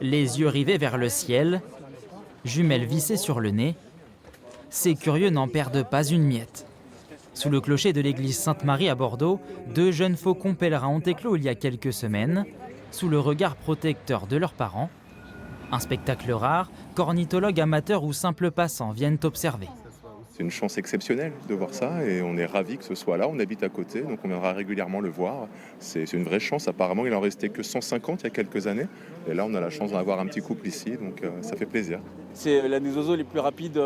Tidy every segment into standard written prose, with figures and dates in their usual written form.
Les yeux rivés vers le ciel, jumelles vissées sur le nez, ces curieux n'en perdent pas une miette. Sous le clocher de l'église Sainte-Marie à Bordeaux, 2 jeunes faucons pèlerins ont éclos il y a quelques semaines, sous le regard protecteur de leurs parents. Un spectacle rare qu'ornithologues amateurs ou simples passants viennent observer. C'est une chance exceptionnelle de voir ça et on est ravis que ce soit là. On habite à côté, donc on viendra régulièrement le voir. C'est une vraie chance. Apparemment, il en restait que 150 il y a quelques années. Et là, on a la chance d'en avoir un petit couple ici, donc ça fait plaisir. C'est l'un des oiseaux les plus rapides.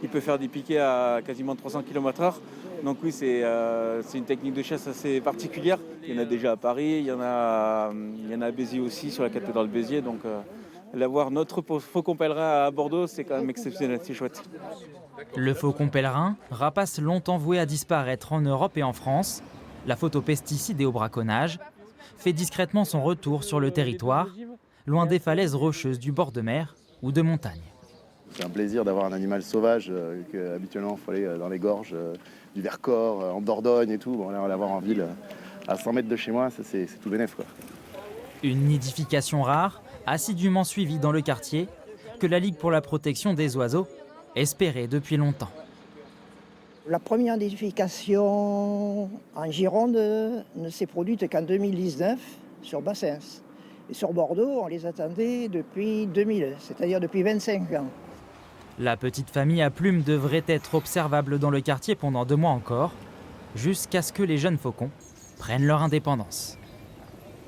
Il peut faire des piquets à quasiment 300 km/h. Donc oui, c'est une technique de chasse assez particulière. Il y en a déjà à Paris, il y en a à Béziers aussi, sur la cathédrale de Béziers. Donc l'avoir notre faucon pèlerin à Bordeaux, c'est quand même exceptionnel, c'est chouette. Le faucon pèlerin, rapace longtemps voué à disparaître en Europe et en France, la faute aux pesticides et au braconnage, fait discrètement son retour sur le territoire, loin des falaises rocheuses du bord de mer ou de montagne. C'est un plaisir d'avoir un animal sauvage qu'habituellement il faut aller dans les gorges du Vercors, en Dordogne et tout. Bon, là, on va l'avoir en ville à 100 mètres de chez moi, ça, c'est tout bénef, quoi. Une nidification rare, assidûment suivie dans le quartier, que la Ligue pour la protection des oiseaux espérait depuis longtemps. La première nidification en Gironde ne s'est produite qu'en 2019 sur Bassens. Et sur Bordeaux, on les attendait depuis 2000, c'est-à-dire depuis 25 ans. La petite famille à plumes devrait être observable dans le quartier pendant 2 mois encore, jusqu'à ce que les jeunes faucons prennent leur indépendance.